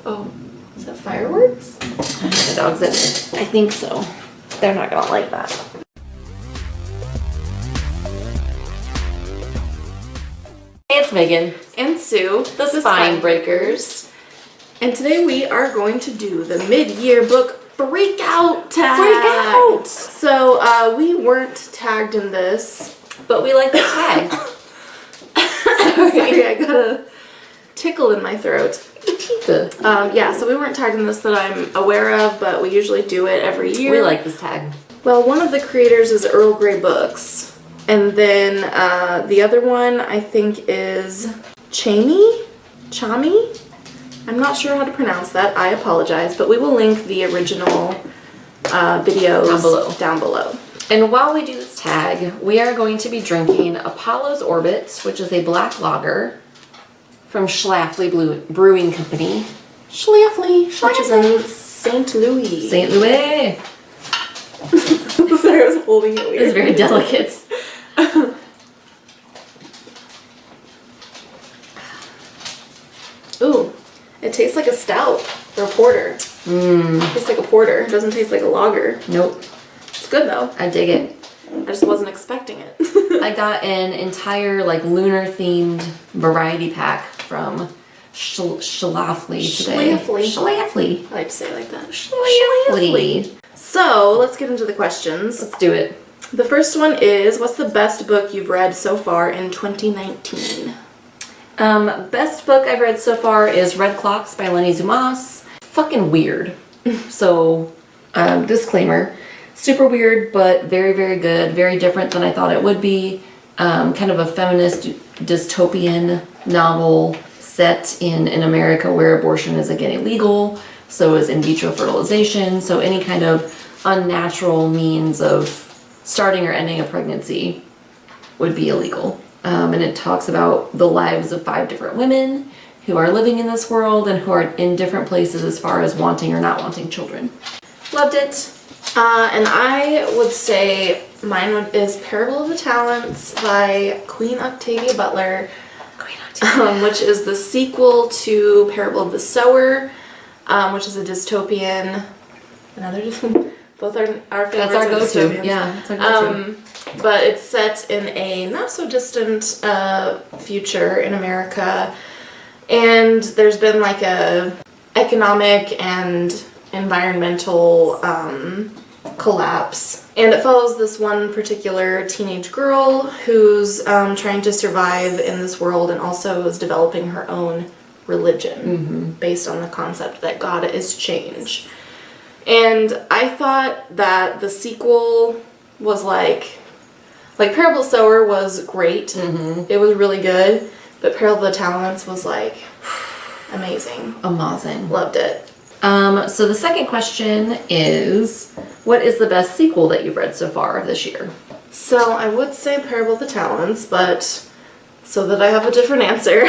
Oh, is that fireworks? The dog's in it. I think so. They're not gonna like that. Hey, it's Megan. And Sue, The Spine Breakers. And today we are going to do the mid-year book Freakout tag. Freakout! So we weren't tagged in this. But we like this tag. Sorry, I got a tickle in my throat. Yeah, so we weren't tagged in this that I'm aware of, but we usually do it every year. We like this tag. Well, one of the creators is Earl Grey Books. And then the other one, I think, is Chami? I'm not sure how to pronounce that. I apologize. But we will link the original videos down below. And while we do this tag, we are going to be drinking Apollo's Orbit, which is a black lager from Schlafly Brewing Company. Schlafly, which is in St. Louis. St. Louis. Sorry, I was holding it weird. It's very delicate. Ooh, it tastes like a stout or a porter. It tastes like a porter. It doesn't taste like a lager. Nope. It's good though. I dig it. I just wasn't expecting it. I got an entire lunar themed variety pack from Schlafly today. Schlafly. I like to say it like that. Schlafly. So let's get into the questions. Let's do it. The first one is, what's the best book you've read so far in 2019? Best book I've read so far is Red Clocks by Lenny Zumas. Fucking weird. So, disclaimer. Super weird, but very, very good. Very different than I thought it would be. Kind of a feminist dystopian novel set in an America where abortion is again illegal. So is in vitro fertilization. So any kind of unnatural means of starting or ending a pregnancy would be illegal. And it talks about the lives of 5 different women who are living in this world and who are in different places as far as wanting or not wanting children. Loved it. And I would say mine is Parable of the Talents by Queen Octavia Butler, which is the sequel to Parable of the Sower, which is a dystopian. Both are our favorites. That's our go-to. Dystopians. Yeah, that's our go-to. But it's set in a not so distant future in America, and there's been like a economic and environmental collapse, and it follows this one particular teenage girl who's trying to survive in this world and also is developing her own religion based on the concept that God is change. And I thought that the sequel was like Parable of the Sower was great. It was really good, but Parable of the Talents was like amazing. Amazing. Loved it. So the second question is, what is the best sequel that you've read so far this year? So I would say Parable of the Talents, but so that I have a different answer,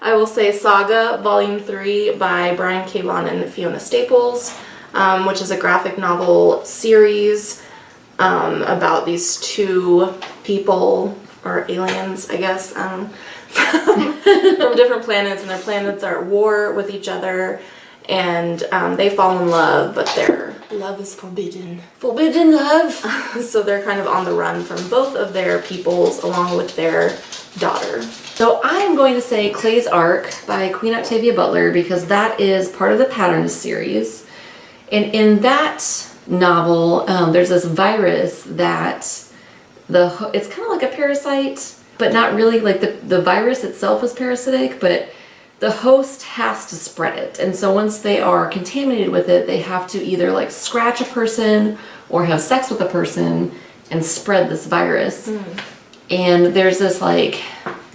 I will say Saga Volume 3 by Brian K. Vaughan and Fiona Staples, which is a graphic novel series about these 2 people, or aliens, I guess, from different planets, and their planets are at war with each other. And they fall in love, but their love is forbidden. Forbidden love. So they're kind of on the run from both of their peoples along with their daughter. So I am going to say Clay's Ark by Queen Octavia Butler because that is part of the Patterns series. And in that novel, there's this virus that it's kind of like a parasite, but not really. Like the virus itself is parasitic, but the host has to spread it. And so once they are contaminated with it, they have to either like scratch a person or have sex with a person and spread this virus. And there's this like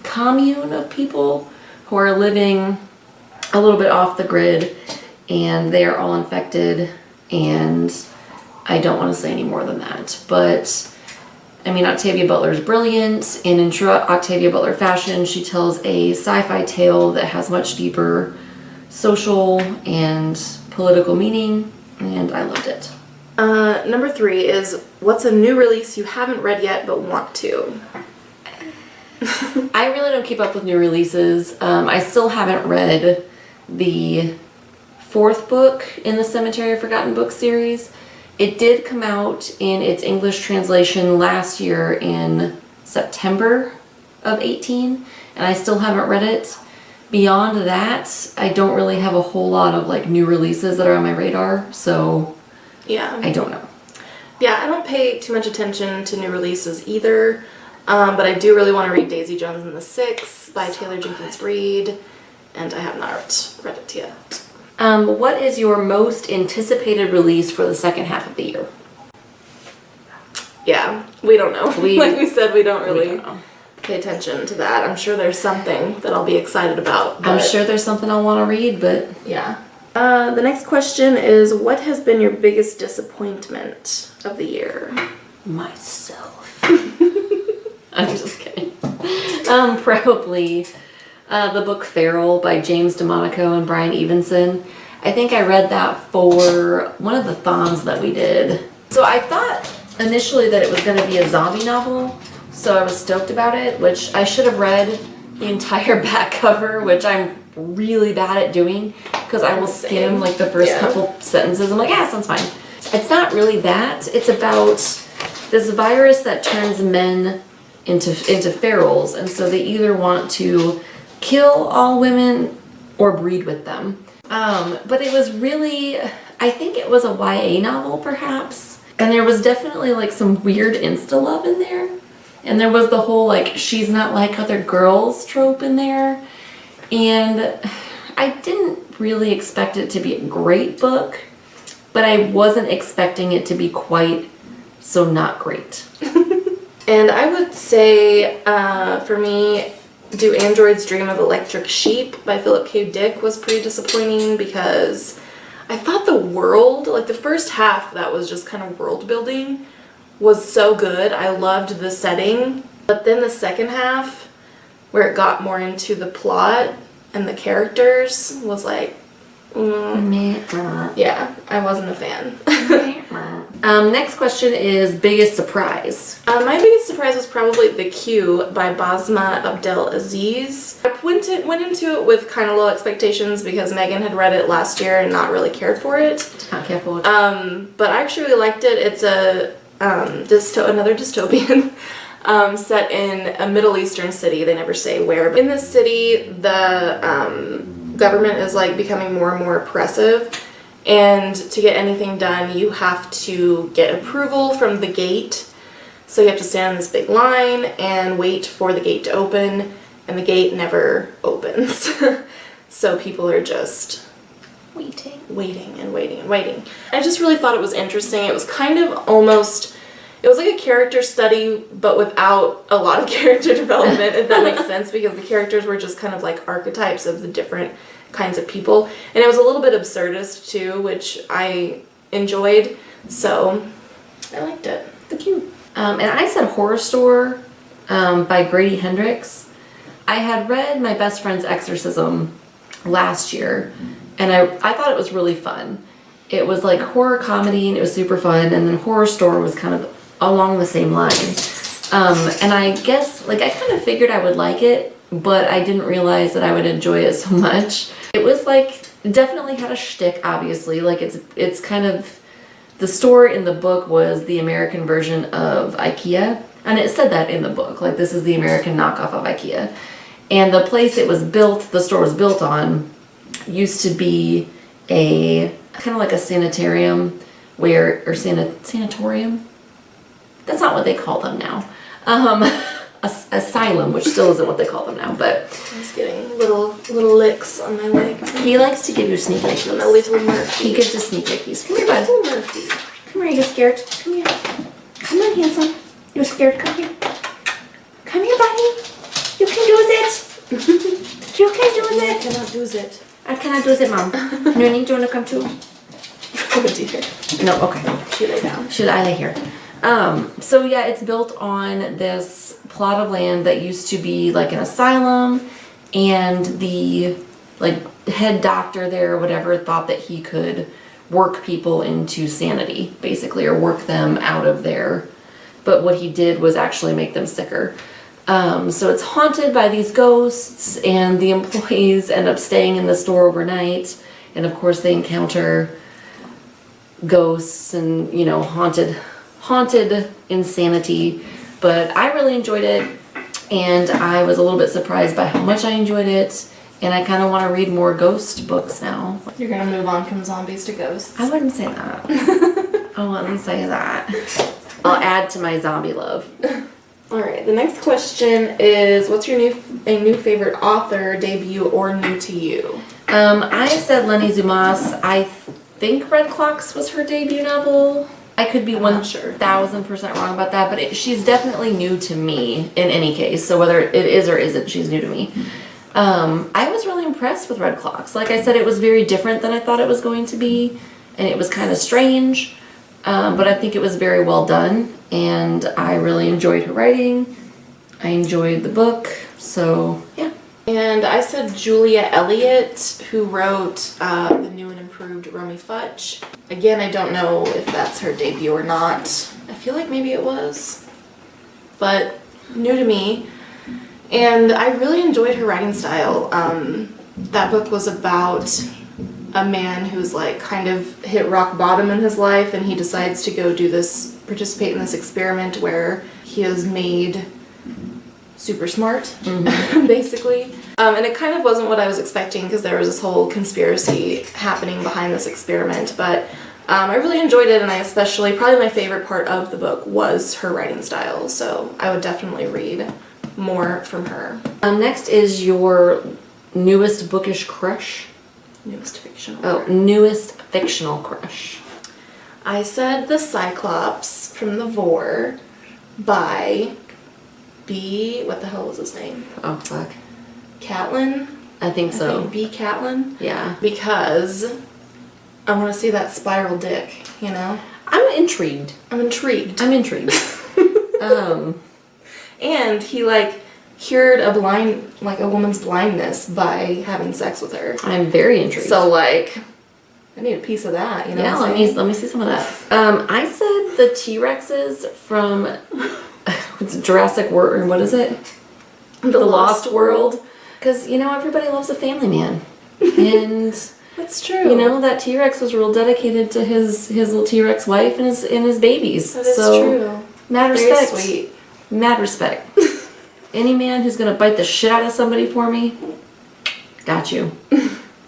commune of people who are living a little bit off the grid, and they are all infected, and I don't want to say any more than that. But I mean, Octavia Butler is brilliant, and in true Octavia Butler fashion, she tells a sci-fi tale that has much deeper social and political meaning, and I loved it. Number 3 is, what's a new release you haven't read yet but want to? I really don't keep up with new releases. I still haven't read the 4th book in the Cemetery of Forgotten Books series. It did come out in its English translation last year in September of 18, and I still haven't read it. Beyond that, I don't really have a whole lot of like new releases that are on my radar, so yeah, I don't know. Yeah, I don't pay too much attention to new releases either, but I do really want to read Daisy Jones and the Six by Taylor Jenkins Reid, and I have not read it yet. What is your most anticipated release for the second half of the year? Yeah, we don't know. Like we said, we don't really know. Pay attention to that. I'm sure there's something that I'll be excited about. I'm sure there's something I'll want to read, but yeah. The next question is, what has been your biggest disappointment of the year? Myself. I'm just kidding. Probably the book Ferrule by James DeMonico and Brian Evenson. I think I read that for one of the thons that we did. So I thought initially that it was going to be a zombie novel, so I was stoked about it, which I should have read the entire back cover, which I'm really bad at doing because I will skim like the first couple sentences. I'm like, yeah, sounds fine. It's not really that. It's about this virus that turns men into ferrules, and so they either want to kill all women or breed with them. But it was really, I think it was a YA novel perhaps, and there was definitely like some weird insta love in there, and there was the whole like she's not like other girls trope in there, and I didn't really expect it to be a great book, but I wasn't expecting it to be quite so not great. And I would say, for me, Do Androids Dream of Electric Sheep by Philip K. Dick was pretty disappointing because I thought the world, like the first half that was just kind of world building, was so good. I loved the setting. But then the second half, where it got more into the plot and the characters, was like, yeah, I wasn't a fan. Next question is biggest surprise. My biggest surprise was probably The Queue by Basma Abdel Aziz. I went into it with kind of low expectations because Megan had read it last year and not really cared for it. Not careful. But I actually really liked it. It's a another dystopian set in a Middle Eastern city. They never say where. In this city, the government is like becoming more and more oppressive, and to get anything done you have to get approval from the gate. So you have to stand in this big line and wait for the gate to open, and the gate never opens. So people are just waiting. I just really thought it was interesting. It was kind of almost, it was like a character study, but without a lot of character development, if that makes sense, because the characters were just kind of like archetypes of the different kinds of people. And it was a little bit absurdist too, which I enjoyed, so I liked it. The Queue. And I said Horror Store by Grady Hendrix. I had read My Best Friend's Exorcism last year, and I thought it was really fun. It was like horror comedy, and it was super fun, and then Horror Store was kind of along the same line. And I guess, like, I kind of figured I would like it, but I didn't realize that I would enjoy it so much. It was like, definitely had a shtick, obviously. Like, it's kind of, the store in the book was the American version of IKEA, and it said that in the book, like, this is the American knockoff of IKEA. And the place it was built, the store was built on, used to be a, kind of like a sanitarium, or sanatorium? That's not what they call them now. Asylum, which still isn't what they call them now, but I was getting little licks on my leg. He likes to give you sneak lickies. I'm a little Murphy. He gives you sneak lickies. Come here, bud. Little Murphy. Come here, you scared? Come here. Come on, handsome. You're scared? Come here. Come here, buddy. You can do it. You can do it. I cannot do it. I cannot do it, Mom. Noonie, do you want to come too? Oh dear. No, okay. She lay down. Should I lay here? So yeah, it's built on this plot of land that used to be like an asylum, and the like head doctor there or whatever thought that he could work people into sanity, basically, or work them out of there. But what he did was actually make them sicker. So it's haunted by these ghosts, and the employees end up staying in the store overnight, and of course they encounter ghosts and, you know, haunted insanity. But I really enjoyed it, and I was a little bit surprised by how much I enjoyed it, and I kind of want to read more ghost books now. You're gonna move on from zombies to ghosts. I wouldn't say that. I wouldn't say that. I'll add to my zombie love. All right, the next question is, what's your new favorite author, debut, or new to you? I said Lenny Zumas. I think Red Clocks was her debut novel. I could be 1000% wrong about that, but she's definitely new to me in any case. So whether it is or isn't, she's new to me. I was really impressed with Red Clocks. Like I said, it was very different than I thought it was going to be, and it was kind of strange, but I think it was very well done, and I really enjoyed her writing. I enjoyed the book, so yeah. And I said Julia Elliott, who wrote the new and improved Rummy Fudge. Again, I don't know if that's her debut or not. I feel like maybe it was, but new to me. And I really enjoyed her writing style. That book was about a man who's like kind of hit rock bottom in his life, and he decides to go participate in this experiment where he is made super smart, basically. And it kind of wasn't what I was expecting, because there was this whole conspiracy happening behind this experiment, but I really enjoyed it, and probably my favorite part of the book was her writing style, so I would definitely read more from her. Next is your newest bookish crush. Newest fictional. Oh, newest fictional crush. I said The Cyclops from the Vor by what the hell was his name? Oh, fuck. Catlin? I think so. B. Catlin? Yeah. Because I want to see that spiral dick, you know? I'm intrigued. And he like cured a woman's blindness by having sex with her. I'm very intrigued. So like, I need a piece of that, you know? Yeah, let me see some of that. I said the T-Rexes from Jurassic World, or what is it? The Lost World. Because, you know, everybody loves a family man. And that's true. You know, that T-Rex was real dedicated to his little T-Rex wife and his babies. That is true. Mad respect. Very sweet. Mad respect. Any man who's gonna bite the shit out of somebody for me, got you.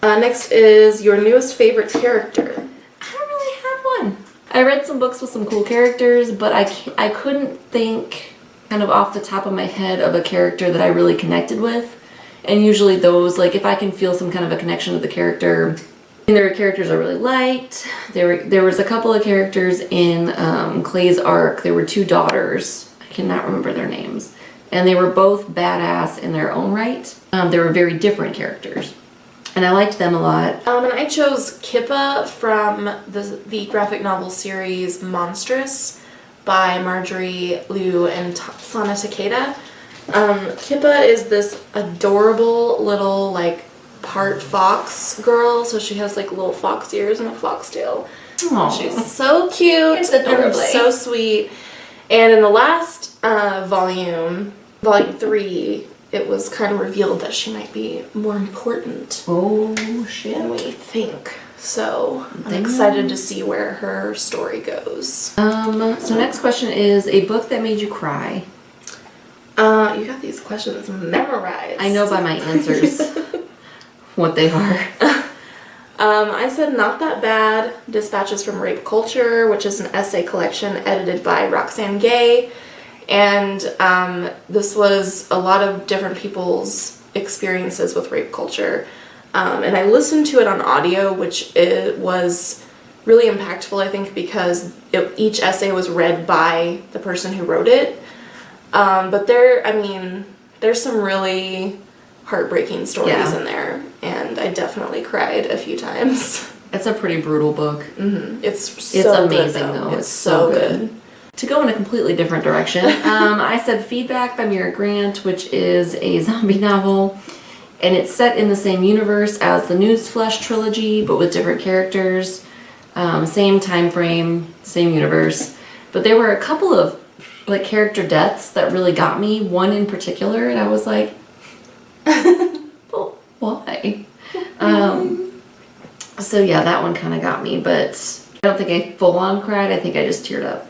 Next is your newest favorite character. I don't really have one. I read some books with some cool characters, but I couldn't think kind of off the top of my head of a character that I really connected with. And usually those, like, if I can feel some kind of a connection with the character, and there were characters I really liked. There was a couple of characters in Clay's arc. There were two daughters. I cannot remember their names. And they were both badass in their own right. They were very different characters. And I liked them a lot. And I chose Kippa from the graphic novel series Monstrous by Marjorie Liu and Sana Takeda. Kippa is this adorable little, like, part fox girl. So she has, like, little fox ears and a fox tail. Aww. She's so cute It's and adorable. so sweet. And in the last volume 3, it was kind of revealed that she might be more important Oh, shit. than we think. So I'm excited to see where her story goes. So next question is a book that made you cry. You got these questions memorized. I know by my answers what they are. I said Not That Bad, Dispatches from Rape Culture, which is an essay collection edited by Roxane Gay. And this was a lot of different people's experiences with rape culture. And I listened to it on audio, which it was really impactful, I think, because each essay was read by the person who wrote it. But there's some really heartbreaking stories in there, and I definitely cried a few times. It's a pretty brutal book. Mm-hmm. It's amazing good, though. It's so good. To go in a completely different direction, I said Feedback by Mira Grant, which is a zombie novel, and it's set in the same universe as the Newsflesh trilogy, but with different characters, same time frame, same universe. But there were a couple of like character deaths that really got me. One in particular, and I was like, well, why? So yeah, that one kind of got me, but I don't think I full on cried. I think I just teared up.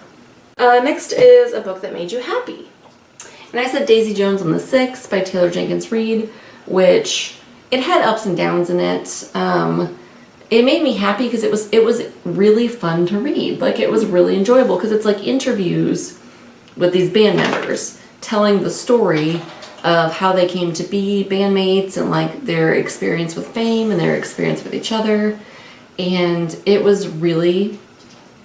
Next is a book that made you happy. And I said Daisy Jones and the Six by Taylor Jenkins Reid, which it had ups and downs in it. It made me happy because it was really fun to read. Like, it was really enjoyable because it's like interviews with these band members telling the story of how they came to be bandmates and like their experience with fame and their experience with each other. And it was really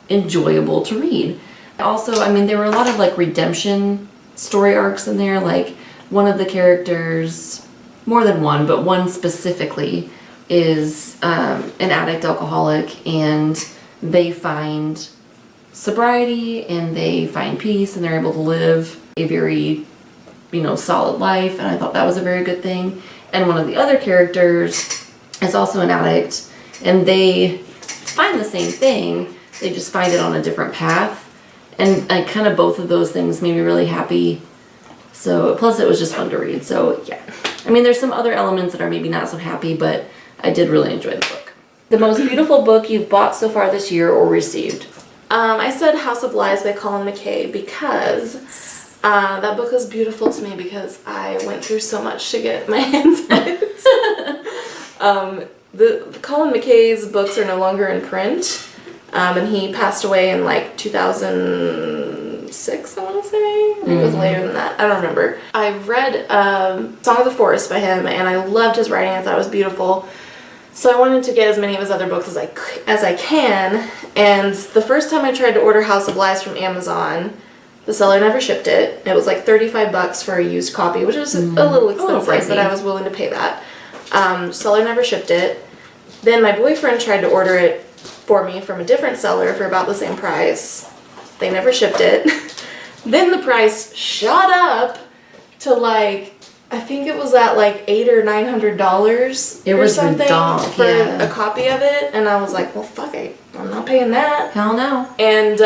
enjoyable to read. Also, I mean, there were a lot of like redemption story arcs in there. Like, one of the characters, more than one, but one specifically, is an addict alcoholic, and they find sobriety and they find peace and they're able to live a very, you know, solid life. And I thought that was a very good thing. And one of the other characters is also an addict, and they find the same thing, they just find it on a different path. And kind of both of those things made me really happy. So, plus it was just fun to read. So, yeah. I mean, there's some other elements that are maybe not so happy, but I did really enjoy the book. The most beautiful book you've bought so far this year or received? I said House of Lies by Colin McKay because that book is beautiful to me because I went through so much to get my hands on it. The Colin McKay's books are no longer in print. And he passed away in like 2006, I want to say. Maybe it was later than that. I don't remember. I read Song of the Forest by him, and I loved his writing. I thought it was beautiful. So I wanted to get as many of his other books as I can. And the first time I tried to order House of Lies from Amazon, the seller never shipped it. It was like $35 for a used copy, which was a little expensive, but I was willing to pay that. Seller never shipped it. Then my boyfriend tried to order it for me from a different seller for about the same price. They never shipped it. Then the price shot up to like, I think it was at like $800 or $900 It or was something for yeah. a copy of it. And I was like, well, fuck it. I'm not paying that. Hell no. And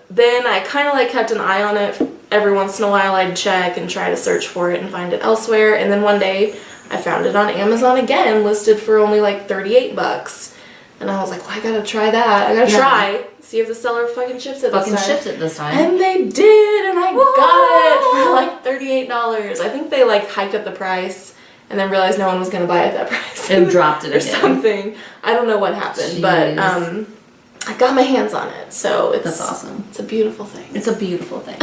then I kind of like kept an eye on it. Every once in a while I'd check and try to search for it and find it elsewhere. And then one day I found it on Amazon again, listed for only like $38. And I was like, well, I gotta try that. I gotta try. See if the seller fucking ships it this time. And they did, and I got it for like $38. I think they like hiked up the price and then realized no one was gonna buy it at that price. And dropped it or again. something. I don't know what happened, but I got my hands on it. So that's awesome. It's a beautiful thing. It's a beautiful thing.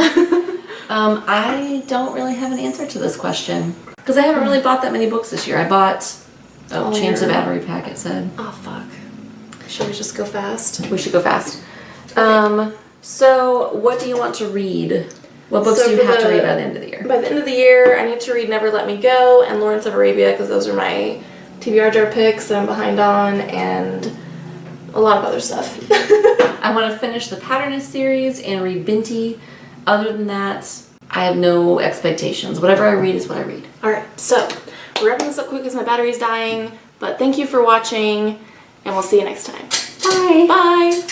I don't really have an answer to this question because I haven't really bought that many books this year. I bought change the battery pack, it said. Oh fuck. Should we just go fast? We should go fast. Okay. So what do you want to read? What books do you have to read by the end of the year? By the end of the year, I need to read Never Let Me Go and Lawrence of Arabia because those are my TBR jar picks that I'm behind on, and a lot of other stuff. I want to finish the Patternist series and read Binti. Other than that, I have no expectations. Whatever I read is what I read. Alright, so we're wrapping this up quick because my battery's dying, but thank you for watching, and we'll see you next time. Bye. Bye.